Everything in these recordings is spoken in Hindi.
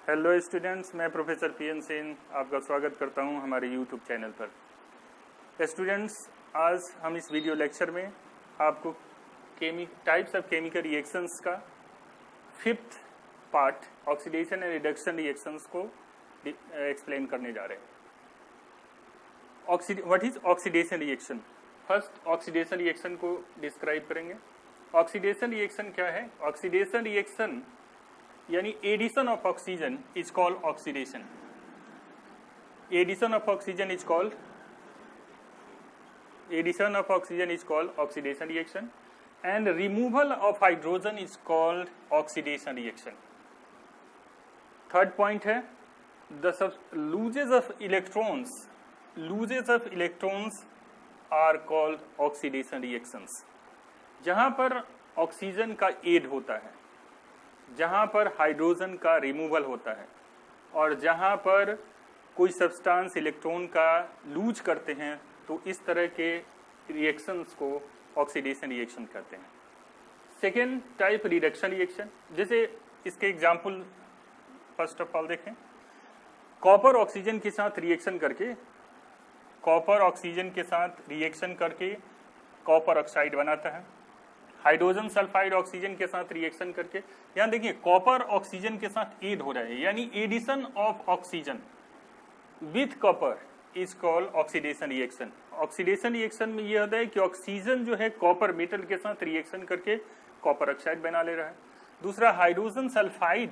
हेलो स्टूडेंट्स, मैं प्रोफेसर पीएन सेन आपका स्वागत करता हूं हमारे यूट्यूब चैनल पर। स्टूडेंट्स, आज हम इस वीडियो लेक्चर में आपको टाइप्स ऑफ केमिकल रिएक्शंस का 5th part oxidation and reduction reactions को एक्सप्लेन करने जा रहे हैं। What is oxidation reaction? First oxidation reaction को डिस्क्राइब करेंगे। ऑक्सीडेशन रिएक्शन क्या है? ऑक्सीडेशन रिएक्शन यानी addition of oxygen is called oxidation. Addition of oxygen is called oxidation reaction and removal of hydrogen is called oxidation reaction. Third point है the losses of electrons are called oxidation reactions. जहां पर ऑक्सीजन का एड होता है, जहां पर हाइड्रोजन का रिमूवल होता है और जहां पर कोई सब्सटेंस इलेक्ट्रॉन का लूज करते हैं, तो इस तरह के रिएक्शंस को ऑक्सीडेशन रिएक्शन कहते हैं। सेकेंड टाइप रिडक्शन रिएक्शन, जैसे इसके एग्जांपल फर्स्ट ऑफ ऑल देखें। कॉपर ऑक्सीजन के साथ रिएक्शन करके कॉपर ऑक्साइड बनाता है। हाइड्रोजन सल्फाइड ऑक्सीजन के साथ रिएक्शन करके, यहां देखिए कॉपर ऑक्सीजन के साथ एड हो रहा है, यानी addition of oxygen with copper is called oxidation reaction. Oxidation reaction में यह होता है कि ऑक्सीजन जो है कॉपर मेटल के साथ रिएक्शन करके कॉपर ऑक्साइड बना ले रहा है। दूसरा हाइड्रोजन सल्फाइड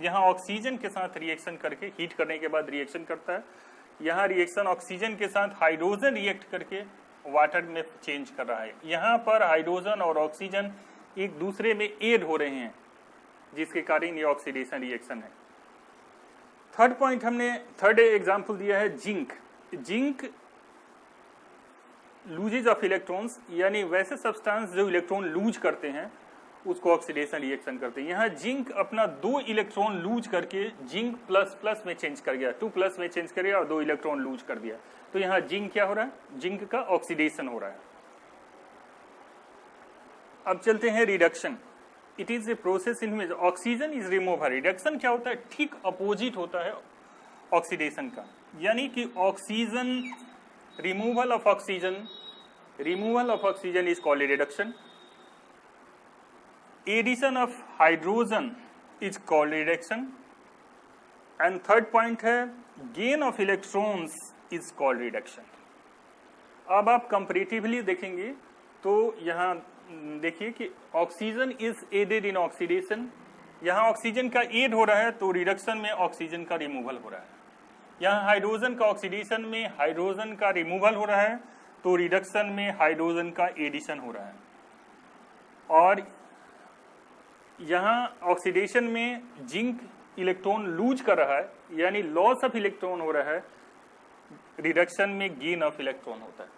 यहां ऑक्सीजन के साथ रिएक्शन करके हीट करने के बाद रिएक्शन करता है। यहां रिएक्शन ऑक्सीजन के साथ हाइड्रोजन रिएक्ट करके वाटर में चेंज कर रहा है। यहां पर हाइड्रोजन और ऑक्सीजन एक दूसरे में एड हो रहे हैं, जिसके कारण ये ऑक्सीडेशन रिएक्शन है। थर्ड पॉइंट हमने थर्ड एग्जांपल दिया है जिंक लूजेज ऑफ इलेक्ट्रॉन्स, यानी वैसे सब्सटेंस जो इलेक्ट्रॉन लूज करते हैं उसको ऑक्सीडेशन रिएक्शन करते हैं। यहाँ जिंक अपना 2 इलेक्ट्रॉन लूज करके जिंक प्लस में चेंज कर गया, 2+ में चेंज कर गया और 2 इलेक्ट्रॉन लूज कर दिया, तो यहाँ जिंक क्या हो रहा है? जिंक का ऑक्सीडेशन हो रहा है। अब चलते हैं reduction. It is a process in which oxygen is removal. Reduction क्या होता है? ठीक अपोजिट होता है ऑक्सीडेशन का, यानी कि oxygen removal of oxygen is called reduction. Addition of hydrogen is called reduction and third point है gain of electrons is called reduction. अब आप कंपैरेटिवली देखेंगे तो यहां देखिए कि oxygen is added in oxidation. यहां ऑक्सीजन का एड हो रहा है तो रिडक्शन में ऑक्सीजन का रिमूवल हो रहा है। यहां हाइड्रोजन का ऑक्सीडेशन में हाइड्रोजन का रिमूवल हो रहा है तो रिडक्शन में हाइड्रोजन का एडिशन हो रहा है। और यहां ऑक्सीडेशन में जिंक इलेक्ट्रॉन लूज कर रहा है, यानी लॉस ऑफ इलेक्ट्रॉन हो रहा है। रिडक्शन में गेन ऑफ इलेक्ट्रॉन होता है।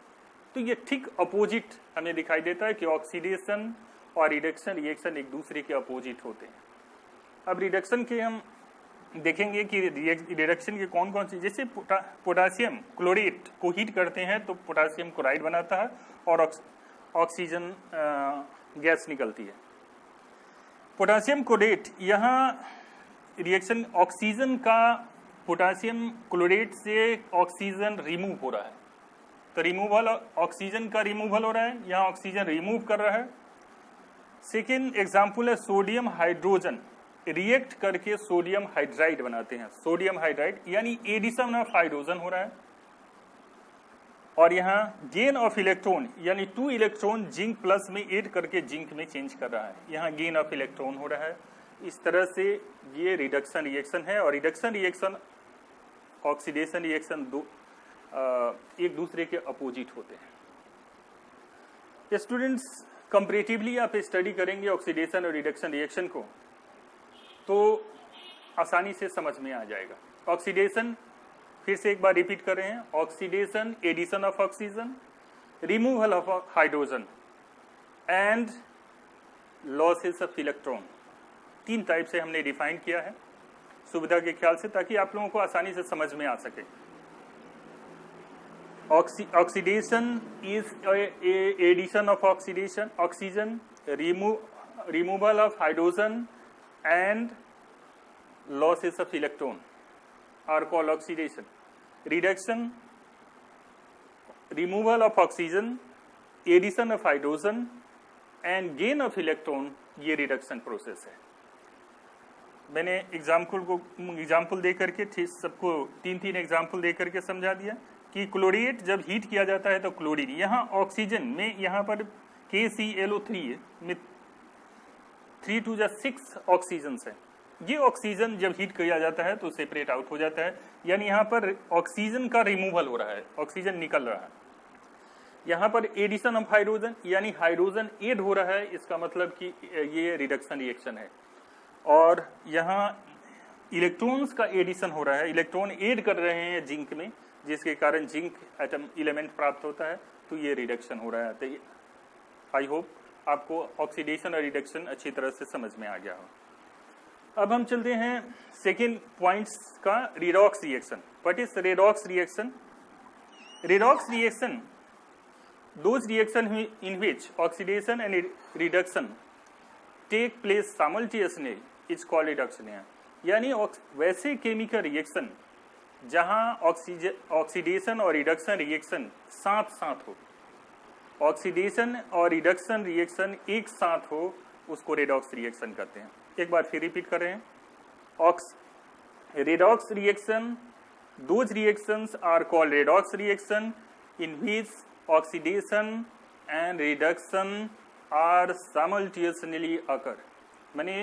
तो ये ठीक अपोजिट हमें दिखाई देता है कि ऑक्सीडेशन और रिडक्शन रिएक्शन एक दूसरे के अपोजिट होते हैं। अब रिडक्शन के हम देखेंगे कि रिडक्शन के कौन कौन सी, जैसे पोटासियम क्लोरेट को हीट करते हैं तो पोटासियम क्लोराइड बनाता है और ऑक्सीजन गैस निकलती है। पोटासियम क्लोरेट, यहाँ रिएक्शन ऑक्सीजन का पोटासियम क्लोरेट से ऑक्सीजन रिमूव हो रहा है, तो रिमूवल ऑक्सीजन का रिमूवल हो रहा है, यहाँ ऑक्सीजन रिमूव कर रहा है। सेकेंड एग्जाम्पल है सोडियम हाइड्रोजन, रिएक्ट करके सोडियम हाइड्राइड बनाते हैं। सोडियम हाइड्राइड यानी एडिशन ऑफ हाइड्रोजन हो रहा है। और यहाँ गेन ऑफ इलेक्ट्रॉन, यानी 2 इलेक्ट्रॉन जिंक प्लस में एड करके जिंक में चेंज कर रहा है, यहाँ गेन ऑफ इलेक्ट्रॉन हो रहा है। इस तरह से ये रिडक्शन रिएक्शन है। और रिडक्शन रिएक्शन ऑक्सीडेशन रिएक्शन एक दूसरे के अपोजिट होते हैं। स्टूडेंट्स, कंपैरेटिवली आप स्टडी करेंगे ऑक्सीडेशन और रिडक्शन रिएक्शन को तो आसानी से समझ में आ जाएगा। ऑक्सीडेशन फिर से एक बार रिपीट कर रहे हैं। Oxidation addition of oxygen, removal of hydrogen and losses of electron. 3 type से हमने डिफाइन किया है सुविधा के ख्याल से, ताकि आप लोगों को आसानी से समझ में आ सके। Oxidation is addition of oxygen, removal of hydrogen and losses of electron are called oxidation. Reduction, removal of oxygen, addition of hydrogen and gain of electron, ये रिडक्शन प्रोसेस है। मैंने एग्जाम्पल दे करके सबको तीन एग्जाम्पल दे करके समझा दिया कि क्लोरेट जब हीट किया जाता है तो क्लोरीन, यहाँ ऑक्सीजन में यहाँ पर KClO3 है, में 3 to 6 ऑक्सीजन है। ये ऑक्सीजन जब हीट किया जाता है तो सेपरेट आउट हो जाता है, यानी यहाँ पर ऑक्सीजन का रिमूवल हो रहा है, ऑक्सीजन निकल रहा है। यहाँ पर एडिशन ऑफ हाइड्रोजन, यानी हाइड्रोजन एड हो रहा है, इसका मतलब कि ये रिडक्शन रिएक्शन है। और यहाँ इलेक्ट्रॉन्स का एडिशन हो रहा है, इलेक्ट्रॉन एड कर रहे हैं जिंक में, जिसके कारण जिंक एटम एलिमेंट प्राप्त होता है, तो ये रिडक्शन हो रहा है। तो आई होप आपको ऑक्सीडेशन और रिडक्शन अच्छी तरह से समझ में आ गया हो। अब हम चलते हैं सेकेंड पॉइंट्स का, redox reaction. What is redox reaction? Redox reaction those reaction in which oxidation and reduction take place simultaneously is called reduction। यानी वैसे केमिकल रिएक्शन जहां ऑक्सीडेशन और रिडक्शन रिएक्शन साथ साथ हो, ऑक्सीडेशन और रिडक्शन रिएक्शन एक साथ हो, उसको रेडॉक्स रिएक्शन कहते हैं। एक बार फिर रिपीट कर रहे हैं, redox reaction, those reactions are called redox reaction in which oxidation and reduction are simultaneously occur. माने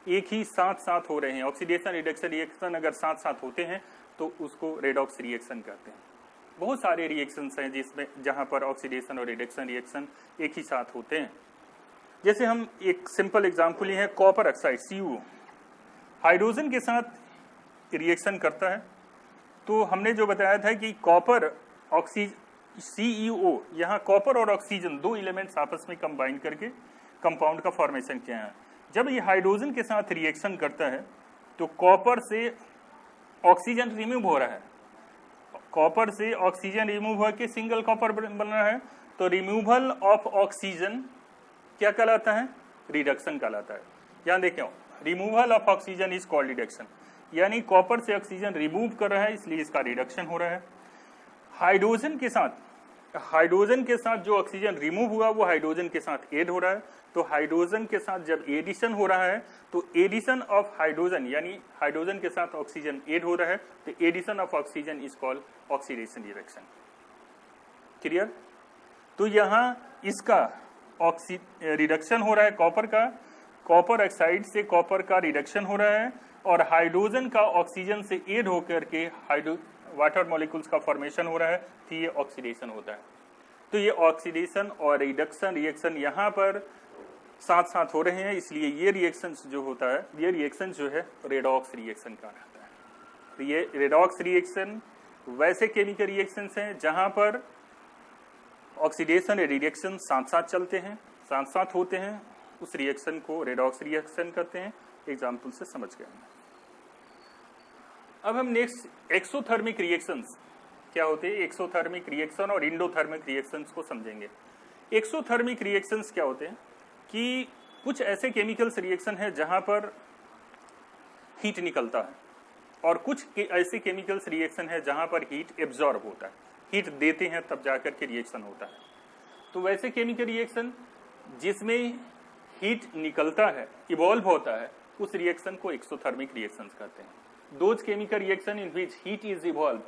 एक ही साथ साथ हो रहे हैं, ऑक्सीडेशन रिडक्शन रिएक्शन अगर साथ साथ होते हैं तो उसको रेडॉक्स रिएक्शन कहते हैं। बहुत सारे रिएक्शंस हैं जिसमें जहां पर ऑक्सीडेशन और रिडक्शन रिएक्शन एक ही साथ होते हैं। जैसे हम एक सिंपल एग्जांपल ही है, कॉपर ऑक्साइड CuO हाइड्रोजन के साथ रिएक्शन करता है। तो हमने जो बताया था कि कॉपर CuO, यहाँ कॉपर और ऑक्सीजन दो एलिमेंट्स आपस में कंबाइन करके कंपाउंड का फॉर्मेशन किया है। जब ये हाइड्रोजन के साथ रिएक्शन करता है तो कॉपर से ऑक्सीजन रिमूव हो रहा है, कॉपर से ऑक्सीजन रिमूव होकर सिंगल कॉपर बन रहा है। तो रिमूवल ऑफ ऑक्सीजन क्या कहलाता है? रिडक्शन कहलाता है। यहाँ देखें, removal of oxygen is called reduction, यानी कॉपर से ऑक्सीजन रिमूव कर रहा है, इसलिए इसका रिडक्शन हो रहा है। हाइड्रोजन के साथ जो ऑक्सीजन रिमूव हुआ वो हाइड्रोजन के साथ एड हो रहा है। तो हाइड्रोजन के साथ जब एडिशन हो रहा है तो एडिशन ऑफ हाइड्रोजन, यानी हाइड्रोजन के साथ ऑक्सीजन एड हो रहा है, तो addition of oxygen is called oxidation reaction. Clear? तो यहाँ इसका रिडक्शन हो रहा है कॉपर का, कॉपर ऑक्साइड से कॉपर का रिडक्शन हो रहा है, और हाइड्रोजन का ऑक्सीजन से एड होकर के वाटर मॉलिक्यूल्स का फॉर्मेशन हो रहा है, तो ये ऑक्सीडेशन होता है। तो ये ऑक्सीडेशन और रिडक्शन रिएक्शन यहाँ पर साथ साथ हो रहे हैं, इसलिए ये रिएक्शन जो होता है, ये रिएक्शन जो है रेडॉक्स रिएक्शन का रहता है। तो ये रेडॉक्स रिएक्शन वैसे केमिकल रिएक्शंस हैं जहाँ पर ऑक्सीडेशन और रिडक्शन साथ साथ चलते हैं, साथ साथ होते हैं, उस रिएक्शन को रेडॉक्स रिएक्शन कहते हैं। एग्जाम्पल से समझ गए। अब हम नेक्स्ट एक्सोथर्मिक रिएक्शंस क्या होते हैं, एक्सोथर्मिक रिएक्शन और इंडोथर्मिक रिएक्शंस को समझेंगे। एक्सोथर्मिक रिएक्शंस क्या होते हैं कि कुछ ऐसे केमिकल्स रिएक्शन है जहां पर हीट निकलता है, और कुछ ऐसे केमिकल्स रिएक्शन है जहां पर हीट एब्जॉर्ब होता है, हीट देते हैं तब जाकर के रिएक्शन होता है। तो वैसे केमिकल रिएक्शन जिसमें हीट निकलता है, इवॉल्व होता है, उस रिएक्शन को एक्सोथर्मिक रिएक्शंस कहते हैं। Those chemical reaction in which heat is evolved,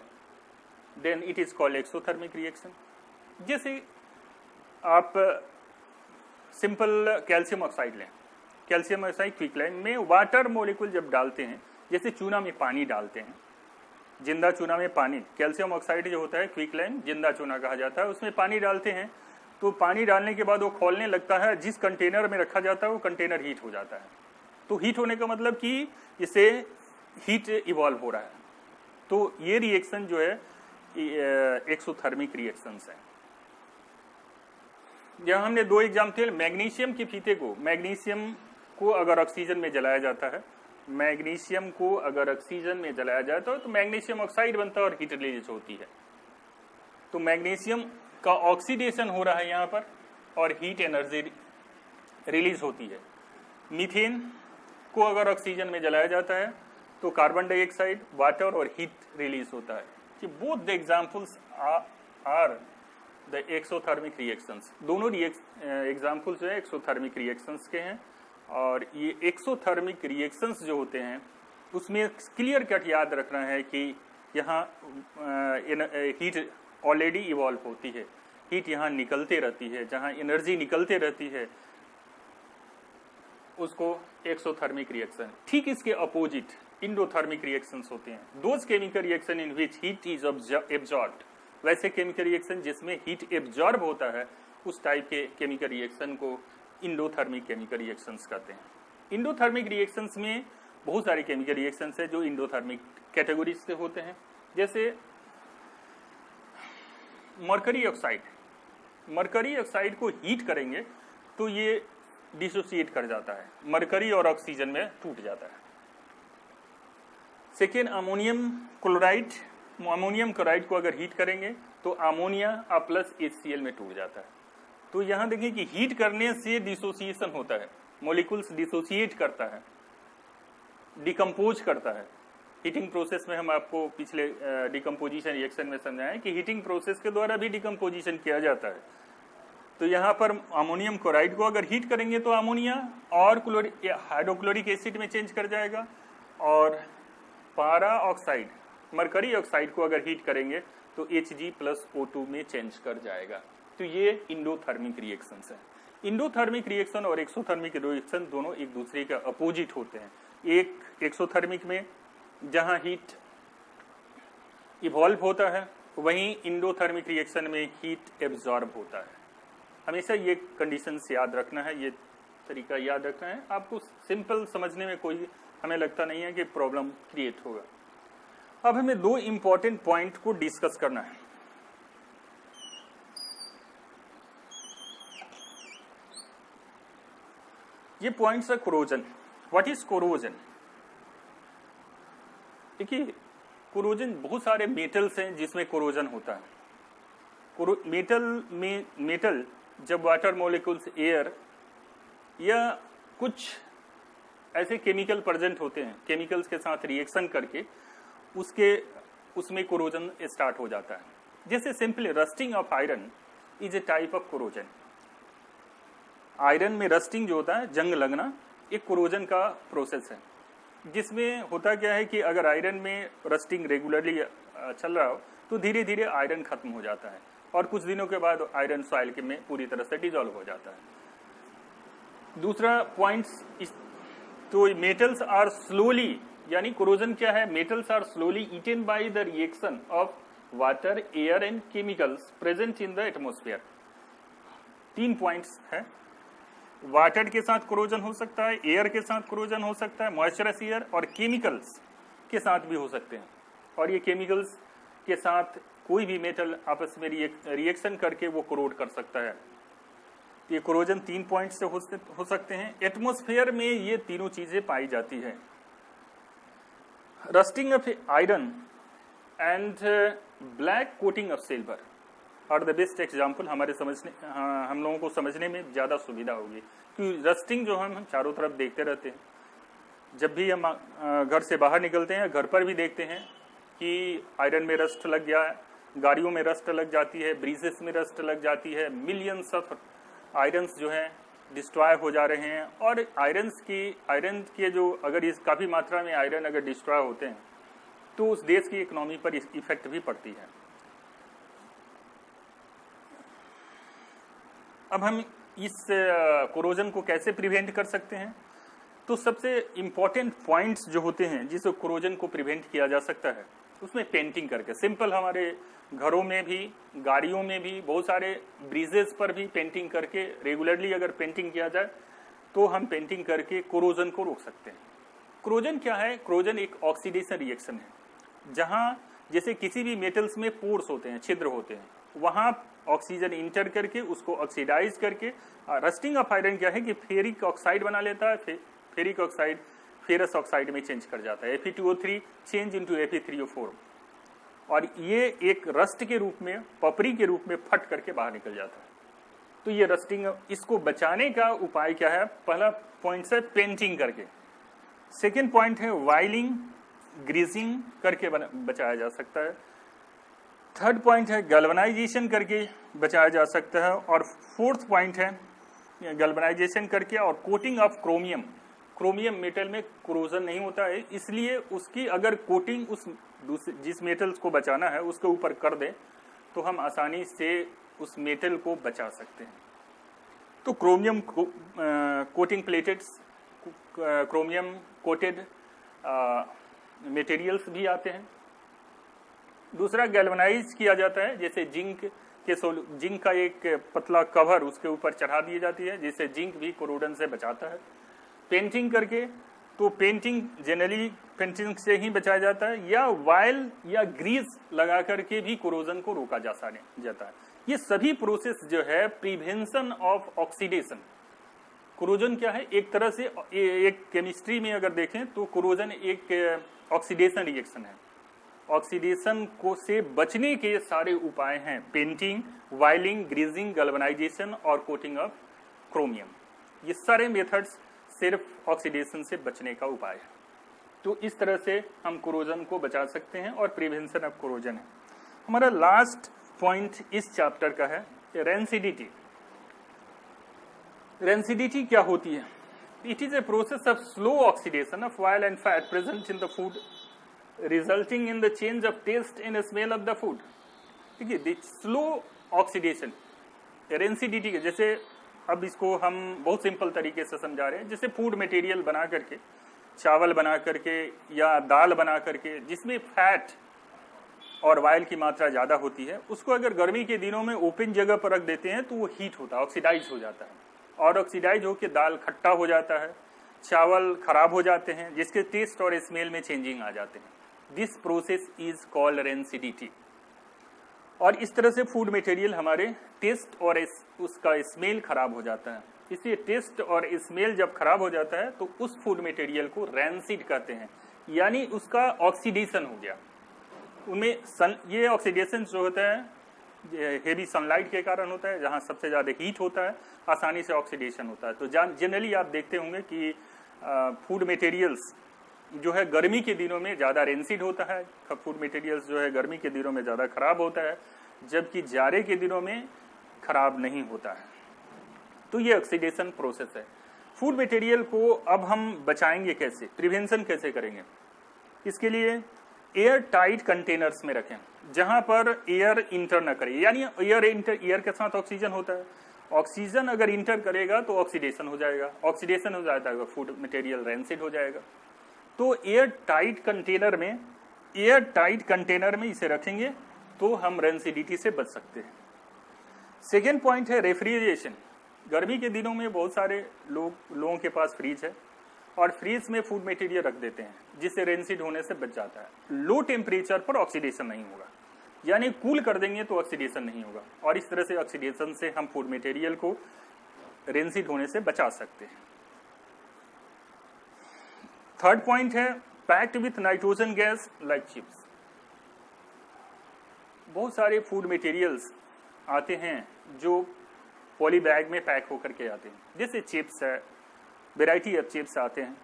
then it is called exothermic reaction। जैसे आप सिंपल कैल्शियम ऑक्साइड लें, कैल्शियम ऑक्साइड क्विकलाइन में वाटर मॉलिक्यूल जब डालते हैं, जैसे चूना में पानी डालते हैं, जिंदा चूना में पानी, कैल्शियम ऑक्साइड जो होता है क्विकलाइन जिंदा चूना कहा जाता है, उसमें पानी डालते हैं, तो पानी डालने के बाद वो खौलने लगता है, जिस कंटेनर में रखा जाता है वो कंटेनर हीट हो जाता है। तो हीट होने का मतलब कि इसे हीट इवॉल्व हो रहा है। तो ये रिएक्शन जो है एक्सोथर्मिक रिएक्शंस है। यहाँ हमने दो एग्जाम्पल, मैग्नीशियम के फीते को, मैग्नीशियम को अगर ऑक्सीजन में जलाया जाता है, मैग्नीशियम को अगर ऑक्सीजन में जलाया जाता है तो मैग्नीशियम ऑक्साइड बनता है और हीट रिलीज होती है। तो मैग्नीशियम का ऑक्सीडेशन हो रहा है यहाँ पर और हीट एनर्जी रिलीज होती है। मीथेन को अगर ऑक्सीजन में जलाया जाता है तो कार्बन डाइऑक्साइड, वाटर और हीट रिलीज होता है। कि both the examples are the exothermic reactions. दोनों एग्जाम्पल्स जो है एक्सोथर्मिक रिएक्शंस के हैं। और ये एक्सोथर्मिक रिएक्शंस जो होते हैं उसमें क्लियर कट याद रखना है कि यहाँ हीट ऑलरेडी इवॉल्व होती है, हीट यहाँ निकलते रहती है, जहाँ एनर्जी निकलते रहती है उसको एक्सोथर्मिक रिएक्शन। ठीक इसके अपोजिट इंडोथर्मिक रिएक्शंस होते हैं, those chemical reaction in which heat is absorbed. वैसे केमिकल रिएक्शन जिसमें हीट एब्जॉर्ब होता है उस टाइप के केमिकल रिएक्शन को इंडोथर्मिक केमिकल रिएक्शंस कहते हैं। इंडोथर्मिक रिएक्शंस में बहुत सारे केमिकल रिएक्शंस है जो इंडोथर्मिक कैटेगरी से होते हैं। जैसे मरकरी ऑक्साइड, मरकरी ऑक्साइड को हीट करेंगे तो ये डिसोसिएट कर जाता है, मरकरी और ऑक्सीजन में टूट जाता है। Second ammonium chloride, ammonium chloride को अगर हीट करेंगे तो अमोनिया प्लस HCl में टूट जाता है। तो यहां देखें कि हीट करने से डिसोसिएशन होता है, मॉलिक्यूल्स डिसोसिएट करता है, डिकम्पोज करता है। हीटिंग प्रोसेस में हम आपको पिछले डिकम्पोजिशन रिएक्शन में समझाएं कि हीटिंग प्रोसेस के द्वारा भी डिकम्पोजिशन किया जाता है। तो यहाँ पर अमोनियम क्लोराइड को अगर हीट करेंगे तो अमोनिया और हाइड्रोक्लोरिक एसिड में चेंज कर जाएगा, और पारा ऑक्साइड, मरकरी ऑक्साइड को अगर हीट करेंगे तो Hg+O2 में चेंज कर जाएगा। तो ये इंडोथर्मिक रिएक्शंस है। इंडोथर्मिक रिएक्शन और एक्सोथर्मिक रिएक्शन दोनों एक दूसरे के अपोजिट होते हैं। एक एक्सोथर्मिक में जहां हीट इवॉल्व होता है, वहीं इंडोथर्मिक रिएक्शन में हीट एब्जॉर्ब होता है। हमेशा ये कंडीशंस याद रखना है, ये तरीका याद रखना है। आपको सिंपल समझने में कोई हमें लगता नहीं है कि प्रॉब्लम क्रिएट होगा। अब हमें दो इंपॉर्टेंट पॉइंट को डिस्कस करना है। ये पॉइंट्स है कोरोजन। What is corrosion? देखिए, कोरोजन बहुत सारे मेटल्स हैं जिसमें कोरोजन होता है। मेटल जब वाटर मॉलिक्यूल्स, एयर या कुछ ऐसे केमिकल प्रेजेंट होते हैं, केमिकल्स के साथ रिएक्शन करके उसमें कोरोजन स्टार्ट हो जाता है। जैसे simply rusting of iron is a type of corrosion. Iron में रस्टिंग जो होता है, जंग लगना, एक कोरोजन का प्रोसेस है, जिसमें होता क्या है कि अगर आयरन में रस्टिंग रेगुलरली चल रहा हो तो धीरे धीरे आयरन खत्म हो जाता है और कुछ दिनों के बाद आयरन सॉइल में पूरी तरह से डिजॉल्व हो जाता है। दूसरा पॉइंट्स, तो मेटल्स आर स्लोली, यानी कोरोजन क्या है? Metals are slowly eaten by the reaction of water, air and chemicals present in the atmosphere. 3 points है। वाटर के साथ कोरोजन हो सकता है, एयर के साथ कोरोजन हो सकता है, मॉइस्चरस एयर, और केमिकल्स के साथ भी हो सकते हैं। और ये केमिकल्स के साथ कोई भी मेटल आपस में रिएक्शन करके वो कोरोड कर सकता है। ये कोरोजन 3 पॉइंट से हो सकते हैं। एटमॉस्फेयर में ये तीनों चीजें पाई जाती है। Rusting of iron and black coating of silver और द बेस्ट एग्जाम्पल हमारे हम लोगों को समझने में ज्यादा सुविधा होगी, क्योंकि रस्टिंग जो हम चारों तरफ देखते रहते हैं। जब भी हम घर से बाहर निकलते हैं, घर पर भी देखते हैं कि आयरन में रस्ट लग गया है, गाड़ियों में रस्ट लग जाती है, ब्रीजेस में रस्ट लग जाती है, मिलियंस ऑफ आयरन्स जो हैं डिस्ट्रॉय हो जा रहे हैं। और आयरन के जो अगर इस काफ़ी मात्रा में आयरन अगर डिस्ट्रॉय होते हैं तो उस देश की इकोनॉमी पर इफेक्ट भी पड़ती है। अब हम इस कोरोजन को कैसे प्रिवेंट कर सकते हैं? तो सबसे इम्पोर्टेंट पॉइंट्स जो होते हैं जिस कोरोजन को प्रिवेंट किया जा सकता है, उसमें पेंटिंग करके, सिंपल हमारे घरों में भी, गाड़ियों में भी, बहुत सारे ब्रिजेस पर भी पेंटिंग करके, रेगुलरली अगर पेंटिंग किया जाए तो हम पेंटिंग करके कोरोजन को रोक सकते हैं। कोरोजन क्या है? कोरोजन एक ऑक्सीडेशन रिएक्शन है, जहां जैसे किसी भी मेटल्स में पोर्स होते हैं, छिद्र होते हैं, वहां ऑक्सीजन इंटर करके उसको ऑक्सीडाइज करके, रस्टिंग ऑफ आयरन क्या है कि फेरिक ऑक्साइड बना लेता है, फेरिक ऑक्साइड फेरस ऑक्साइड में चेंज कर जाता है, Fe2O3 चेंज इनटू Fe3O4, और ये एक रस्ट के रूप में, पपरी के रूप में फट करके बाहर निकल जाता है। तो ये रस्टिंग, इसको बचाने का उपाय क्या है? पहला पॉइंट है पेंटिंग करके, सेकेंड पॉइंट है वाइलिंग, ग्रीजिंग करके बचाया जा सकता है। थर्ड पॉइंट है गैल्वेनाइजेशन करके बचाया जा सकता है। और फोर्थ पॉइंट है गैल्वेनाइजेशन करके और coating of chromium. Chromium metal में कोरोजन नहीं होता है, इसलिए उसकी अगर कोटिंग उस जिस मेटल्स को बचाना है उसके ऊपर कर दे तो हम आसानी से उस मेटल को बचा सकते हैं। तो chromium coating plateds, chromium coated materials भी आते हैं। दूसरा गैल्वेनाइज किया जाता है, जैसे जिंक का एक पतला कवर उसके ऊपर चढ़ा दी जाती है जिससे जिंक भी कोरोजन से बचाता है। पेंटिंग करके, तो पेंटिंग जनरली पेंटिंग से ही बचाया जाता है, या वायल या ग्रीस लगा करके भी कोरोजन को रोका जाता है। ये सभी प्रोसेस जो है प्रिवेंशन ऑफ ऑक्सीडेशन। कोरोजन क्या है, एक तरह से एक केमिस्ट्री में अगर देखें तो कोरोजन एक ऑक्सीडेशन रिएक्शन है। ऑक्सीडेशन को से बचने के सारे उपाय हैं पेंटिंग, वायलिंग, ग्रीजिंग, गैल्वेनाइजेशन और कोटिंग ऑफ क्रोमियम। ये सारे मेथड्स सिर्फ ऑक्सीडेशन से बचने का उपाय है। तो इस तरह से हम कोरोजन को बचा सकते हैं और प्रिवेंशन ऑफ कोरोजन है। हमारा लास्ट पॉइंट इस चैप्टर का है रेंसिडिटी। रेंसिडिटी क्या होती है? It is a process of slow oxidation of oil and fat present in the food resulting in the change of taste and smell of the food. ठीक है, स्लो ऑक्सीडेशन रेंसिडिटी के, जैसे अब इसको हम बहुत सिंपल तरीके से समझा रहे हैं। जैसे फूड मटेरियल बना करके, चावल बना करके या दाल बना करके जिसमें फैट और ऑयल की मात्रा ज़्यादा होती है, उसको अगर गर्मी के दिनों में ओपन जगह पर रख देते हैं तो वो हीट होता है, ऑक्सीडाइज हो जाता है, और ऑक्सीडाइज होकर दाल खट्टा हो जाता है, चावल खराब हो जाते हैं, जिसके टेस्ट और स्मेल में चेंजिंग आ जाते हैं। This process is called rancidity. और इस तरह से फूड मटेरियल हमारे टेस्ट और उसका स्मेल खराब हो जाता है। इसलिए टेस्ट और स्मेल जब खराब हो जाता है तो उस फूड मटेरियल को रैंसिड कहते हैं, यानी उसका ऑक्सीडेशन हो गया। उनमें ये ऑक्सीडेशन जो होता है हेवी सनलाइट के कारण होता है, जहाँ सबसे ज़्यादा हीट होता है आसानी से ऑक्सीडेशन होता है। तो जनरली आप देखते होंगे कि फूड मटेरियल्स जो है गर्मी के दिनों में ज़्यादा रेंसिड होता है, फूड मटेरियल्स जो है गर्मी के दिनों में ज़्यादा खराब होता है, जबकि जाड़े के दिनों में खराब नहीं होता है। तो ये ऑक्सीडेशन प्रोसेस है। फूड मटेरियल को अब हम बचाएंगे कैसे, प्रिवेंशन कैसे करेंगे? इसके लिए एयर टाइट कंटेनर्स में रखें जहां पर एयर इंटर न करे, यानी एयर के साथ ऑक्सीजन होता है। ऑक्सीजन अगर इंटर करेगा तो ऑक्सीडेशन हो जाएगा, ऑक्सीडेशन हो जाता है फूड मटेरियल रेंसिड हो जाएगा। तो एयर टाइट कंटेनर में इसे रखेंगे तो हम रेंसिडिटी से बच सकते हैं। सेकेंड पॉइंट है रेफ्रिजरेशन। गर्मी के दिनों में बहुत सारे लोगों के पास फ्रीज है और फ्रीज में फूड मटेरियल रख देते हैं जिससे रेंसिड होने से बच जाता है। लो टेम्परेचर पर ऑक्सीडेशन नहीं होगा, यानी कूल कर देंगे तो ऑक्सीडेशन नहीं होगा, और इस तरह से ऑक्सीडेशन से हम फूड मटेरियल को रेंसिड होने से बचा सकते हैं। थर्ड पॉइंट है packed with nitrogen gas like chips. बहुत सारे फूड मटेरियल्स आते हैं जो पॉली बैग में पैक होकर के आते हैं, जैसे चिप्स है, वेराइटी ऑफ चिप्स आते हैं,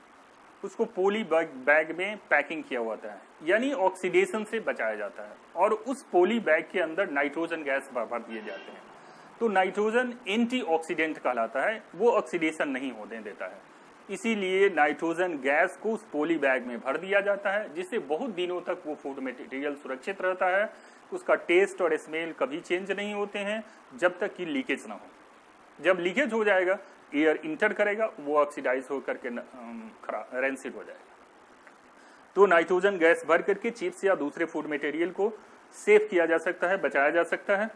उसको पॉली बैग में पैकिंग किया हुआ होता है, यानी ऑक्सीडेशन से बचाया जाता है, और उस पॉली बैग के अंदर नाइट्रोजन गैस भर दिए जाते हैं। तो नाइट्रोजन एंटीऑक्सीडेंट कहलाता है, वो ऑक्सीडेशन नहीं होने देता है, इसीलिए नाइट्रोजन गैस को उस पॉली बैग में भर दिया जाता है, जिससे बहुत दिनों तक वो फूड मटेरियल सुरक्षित रहता है। उसका टेस्ट और स्मेल कभी चेंज नहीं होते हैं जब तक कि लीकेज ना हो। जब लीकेज हो जाएगा, एयर इंटर करेगा, वो ऑक्सीडाइज होकर के रेंसिड हो जाएगा। तो नाइट्रोजन गैस भर करके चिप्स या दूसरे फूड मटेरियल को सेव किया जा सकता है, बचाया जा सकता है।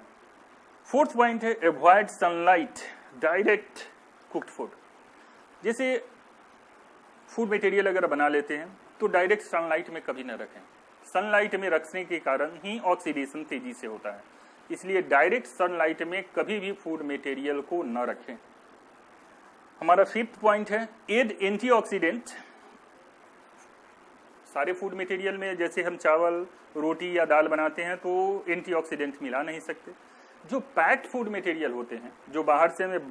फोर्थ पॉइंट है avoid sunlight direct cooked food. जैसे फूड मटेरियल अगर बना लेते हैं तो डायरेक्ट सनलाइट में कभी न रखें। सनलाइट में रखने के कारण ही ऑक्सीडेशन तेजी से होता है, इसलिए डायरेक्ट सनलाइट में कभी भी फूड मटेरियल को न रखें। हमारा फिफ्थ पॉइंट है एड एंटीऑक्सीडेंट। सारे फूड मटेरियल में जैसे हम चावल, रोटी या दाल बनाते हैं तो एंटीऑक्सीडेंट मिला नहीं सकते। जो पैक्ड फूड मटेरियल होते हैं, जो बाहर से हमें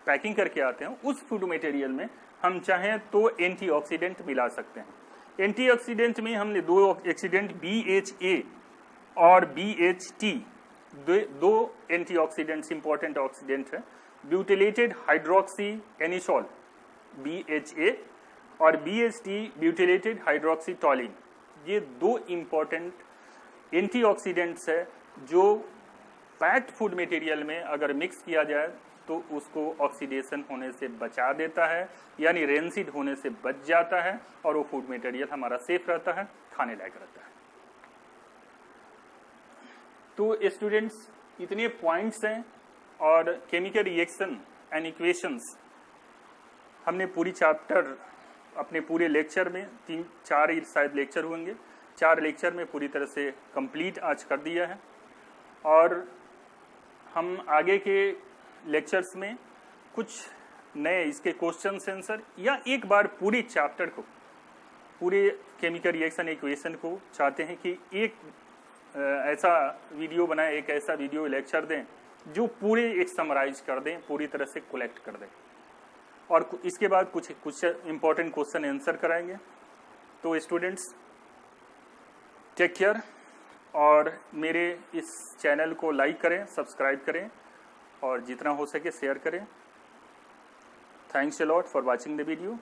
पैकिंग करके आते हैं, उस फूड मटेरियल में हम चाहें तो एंटीऑक्सीडेंट मिला सकते हैं। एंटीऑक्सीडेंट में हमने दो ऑक्सीडेंट BHA और BHT, दो एंटीऑक्सीडेंट्स इंपॉर्टेंट ऑक्सीडेंट है। ब्यूटिलेटेड हाइड्रोक्सी एनिसोल BHA और BHT ब्यूटिलेटेड हाइड्रोक्सी टॉलिन, ये दो इंपॉर्टेंट एंटीऑक्सीडेंट्स है जो पैक्ड फूड मटेरियल में अगर मिक्स किया जाए तो उसको ऑक्सीडेशन होने से बचा देता है, यानी रेंसिड होने से बच जाता है और वो फूड मटेरियल हमारा सेफ रहता है, खाने लायक रहता है। तो स्टूडेंट्स इतने पॉइंट्स हैं और केमिकल रिएक्शन एंड इक्वेशंस हमने पूरी चैप्टर अपने पूरे लेक्चर में 3-4 ही शायद लेक्चर होंगे, 4 लेक्चर में पूरी तरह से कंप्लीट आज कर दिया है। और हम आगे के लेक्चर्स में कुछ नए इसके क्वेश्चन आंसर या एक बार पूरे चैप्टर को, पूरे केमिकल रिएक्शन इक्वेशन को चाहते हैं कि एक ऐसा वीडियो बनाए, एक ऐसा वीडियो लेक्चर दें जो पूरे एक समराइज कर दें, पूरी तरह से कलेक्ट कर दें, और इसके बाद कुछ इंपॉर्टेंट क्वेश्चन आंसर कराएंगे। तो स्टूडेंट्स टेक केयर और मेरे इस चैनल को लाइक करें, सब्सक्राइब करें और जितना हो सके शेयर करें। Thanks a lot for watching the video.